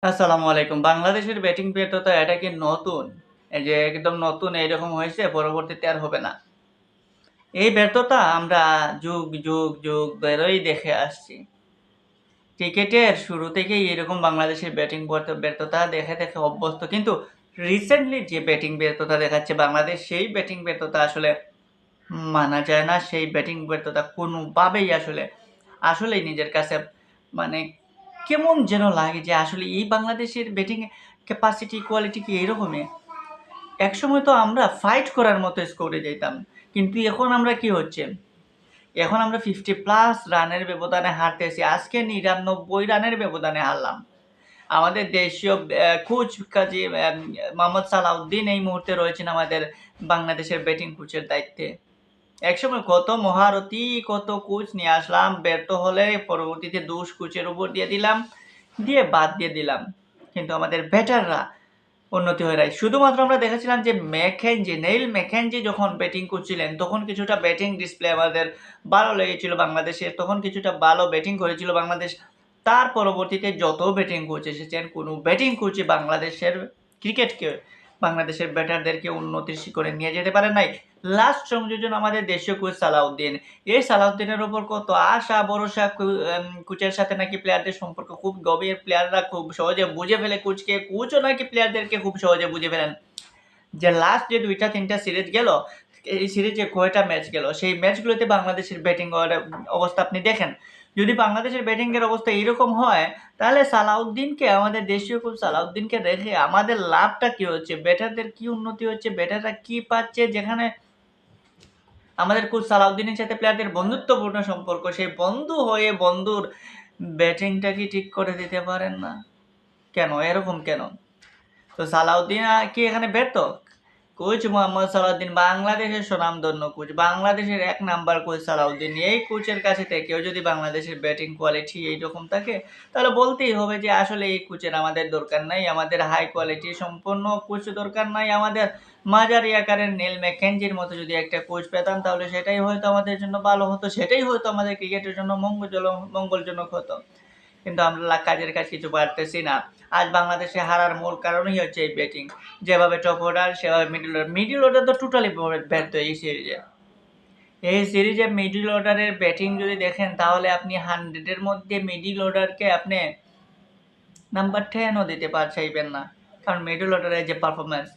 আসসালামু আলাইকুম। বাংলাদেশের ব্যাটিং ব্যর্থতা এটা কি নতুন? এই যে একদম নতুন এইরকম হয়েছে পরবর্তীতে আর হবে না। এই ব্যর্থতা আমরা যুগ ধরেই দেখে আসছি। ক্রিকেটের শুরু থেকেই এরকম বাংলাদেশের ব্যাটিং ব্যর্থতা দেখে অভ্যস্ত। কিন্তু রিসেন্টলি যে ব্যাটিং ব্যর্থতা দেখাচ্ছে বাংলাদেশ সেই ব্যাটিং ব্যর্থতা আসলে মানা যায় না। সেই ব্যাটিং ব্যর্থতা কোনোভাবেই আসলেই নিজের কাছে মানে কেমন যেন লাগে যে আসলে এই বাংলাদেশের ব্যাটিং ক্যাপাসিটি, কোয়ালিটি কি এরকমই? একসময় তো আমরা ফাইট করার মতো স্কোরে যাইতাম। কিন্তু এখন আমরা কি হচ্ছে? এখন আমরা 50 প্লাস রানের ব্যবধানে হারতেছি। আজকে ৯৯ রানের ব্যবধানে হারলাম। আমাদের দেশীয় কোচ কাজী মোহাম্মদ সালাউদ্দিন এই মুহূর্তে রয়েছেন আমাদের বাংলাদেশের ব্যাটিং কোচের দায়িত্বে। একসময় কত মহারথী, কত কোচ নিয়ে আসলাম। ব্যর্থ হলে পরবর্তীতে দোষ কোচের উপর দিয়ে দিলাম, দিয়ে বাদ দিয়ে দিলাম। কিন্তু আমাদের ব্যাটাররা উন্নতি হয় নাই। শুধুমাত্র আমরা দেখেছিলাম যে নেইল ম্যাকেঞ্জি যখন ব্যাটিং করছিলেন, তখন কিছুটা ব্যাটিং ডিসপ্লে আমাদের ভালো লেগেছিল বাংলাদেশের। তখন কিছুটা ভালো ব্যাটিং করেছিল বাংলাদেশ। তার পরবর্তীতে যত ব্যাটিং কোচ এসেছেন, কোনো ব্যাটিং কোচই বাংলাদেশের ক্রিকেটকে, বাংলাদেশের ব্যাটারদেরকে উন্নতির শিখরে নিয়ে যেতে পারে নাই। লাস্ট সংযোজন আমাদের দেশীয় কোচ সালাউদ্দিন। এই সালাউদ্দিনের উপর কত আশা ভরসা, কোচের সাথে নাকি প্লেয়ারদের সম্পর্ক খুব গভীর, প্লেয়াররা খুব সহজে বুঝে ফেলে কোচকে, কোচও নাকি প্লেয়ারদেরকে খুব সহজে বুঝে ফেলেন। যে লাস্ট যে ২টা-৩টা সিরিজ গেল, এই সিরিজে কয়টা ম্যাচ গেল, সেই ম্যাচগুলোতে বাংলাদেশের ব্যাটিং অবস্থা আপনি দেখেন। যদি বাংলাদেশের ব্যাটিংয়ের অবস্থা এরকম হয়, তাহলে সালাউদ্দিনকে, আমাদের দেশীয় কোচ সালাউদ্দিনকে রেখে আমাদের লাভটা কি হচ্ছে? ব্যাটারদের কি উন্নতি হচ্ছে? ব্যাটাররা কি পাচ্ছে? যেখানে আমাদের কোচ সালাউদ্দিনের সাথে প্লেয়ারদের বন্ধুত্বপূর্ণ সম্পর্ক, সেই বন্ধু হয়ে বন্ধুর ব্যাটিংটা কি ঠিক করে দিতে পারেন না? কেন? এরকম কেন? তো সালাউদ্দিন কি এখানে ব্যর্থ? কোচ মোহাম্মদ সালাউদ্দিন বাংলাদেশের স্বনামধন্য কোচ, বাংলাদেশের ১ নাম্বার কোচ সালাউদ্দিন। এই কোচের কাছে থেকেও যদি বাংলাদেশের ব্যাটিং কোয়ালিটি এইরকম থাকে, তাহলে বলতেই হবে যে আসলে এই কোচের আমাদের দরকার নাই। আমাদের হাই কোয়ালিটি সম্পন্ন কোচ দরকার নাই। আমাদের মাঝারি আকারের নেইল ম্যাকেঞ্জির মতো যদি একটা কোচ পেতাম, তাহলে সেটাই হয়তো আমাদের জন্য ভালো হতো। সেটাই হয়তো আমাদের ক্রিকেটের জন্য মঙ্গলজনক হতো। কিন্তু আমরা কাজের কাজ কিছু পারতেছি না। আজ বাংলাদেশে হারার মূল কারণই হচ্ছে এই ব্যাটিং। যেভাবে টপ অর্ডার, সেভাবে মিডল অর্ডার তো টোটালি ব্যর্থ এই সিরিজে। এই সিরিজে মিডল অর্ডারের ব্যাটিং যদি দেখেন, তাহলে আপনি 100 এর মধ্যে মিডল অর্ডারকে আপনি নাম্বার 10 ও দিতে চাইবেন না। কারণ মিডল অর্ডারের যে পারফরম্যান্স,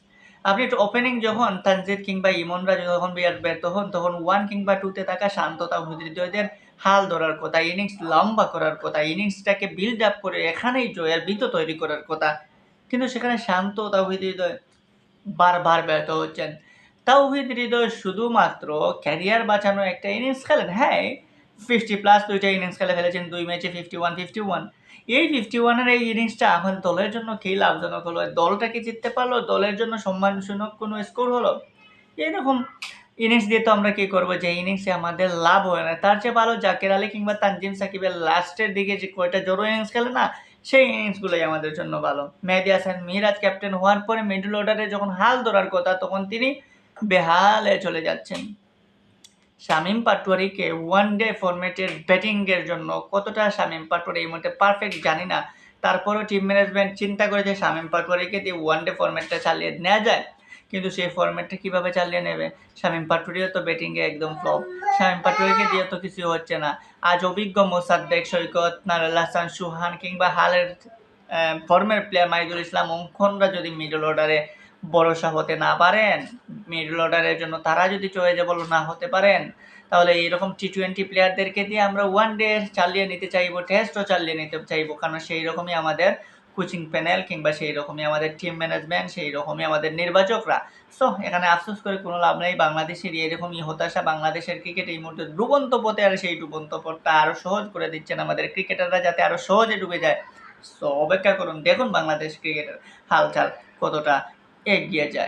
আপনি একটু ওপেনিং যখন তানজিদ কিংবা ইমনরা যখন ব্যর্থ হন, তখন 1 কিংবা 2 তে থাকা শান্ত তাওহিদ-হৃদয়দের হাল ধরার কথা, ইনিংস লম্বা করার কথা, ইনিংসটাকে বিল্ড আপ করে এখানেই জয়ের ভীত তৈরি করার কথা। কিন্তু সেখানে শান্ত তাওহিদ-হৃদয় বারবার ব্যর্থ হচ্ছেন। তাওহিদ-হৃদয় শুধুমাত্র ক্যারিয়ার বাঁচানো একটা ইনিংস খেলেন। হ্যাঁ, 50 প্লাস ২টা ইনিংস খেলে ফেলেছেন, ২ ম্যাচে 51। এই 51 এর এই ইনিংসটা আমাদের দলের জন্য কি লাভজনক হলো? দলটা কি জিততে পারলো? দলের জন্য সম্মানজনক কোনো স্কোর হলো? এরকম ইনিংস দিয়ে তো আমরা কি করব, যে ইনিংসে আমাদের লাভ হয় না। তার চেয়ে ভালো জাকের আলী কিংবা তানজিম সাকিবের লাস্টের দিকে যে কয়টা জোড়ো ইনিংস খেলে না, সেই ইনিংসগুলোই আমাদের জন্য ভালো। মেহেদী হাসান মিরাজ ক্যাপ্টেন হওয়ার পরে মিডল অর্ডারে যখন হাল ধরার কথা, তখন তিনি বেহালে চলে যাচ্ছেন। শামীম পাটোয়ারিকে ওয়ানডে ফরম্যাটের ব্যাটিংয়ের জন্য কতটা শামীম পাটোয়ারি এই মুহূর্তে পারফেক্ট জানি না। তারপরও টিম ম্যানেজমেন্ট চিন্তা করেছে শামীম পাটোয়ারিকে দিয়ে ওয়ানডে ফরম্যাটটা চালিয়ে নেওয়া যায়। কিন্তু সেই ফরম্যাটটা কীভাবে চালিয়ে নেবে? শামীম পাটোয়ারিও তো ব্যাটিংয়ে একদম ফ্লপ। শামীম পাটোয়ারিকে দিয়ে তো কিছু হচ্ছে না। আজ অভিজ্ঞ মোসাদ্দেক, সৈকত, নাজমুল হাসান, সুহান কিংবা হালের ফর্মের প্লেয়ার মাহিদুল ইসলাম, অঙ্কনরা যদি মিডল অর্ডারে ভরসা হতে না পারেন, মিডল অর্ডারের জন্য তারা যদি চয়েজেবল না হতে পারেন, তাহলে এইরকম টি-20 প্লেয়ারদেরকে দিয়ে আমরা ওয়ানডে চালিয়ে নিতে চাইবো, টেস্টও চালিয়ে নিতে চাইবো। কারণ সেই রকমই আমাদের কোচিং প্যানেল কিংবা সেই রকমই আমাদের টিম ম্যানেজমেন্ট, সেই রকমই আমাদের নির্বাচকরা। সো এখানে আফসোস করে কোনো লাভ নেই। বাংলাদেশের এরকমই হতাশা। বাংলাদেশের ক্রিকেট এই মুহূর্তে ডুবন্ত পথে, আর সেই ডুবন্ত পথটা আরও সহজ করে দিচ্ছেন আমাদের ক্রিকেটাররা, যাতে আরও সহজে ডুবে যায়। সো অপেক্ষা করুন, দেখুন বাংলাদেশ ক্রিকেটের হালচাল কতটা এগিয়ে যায়।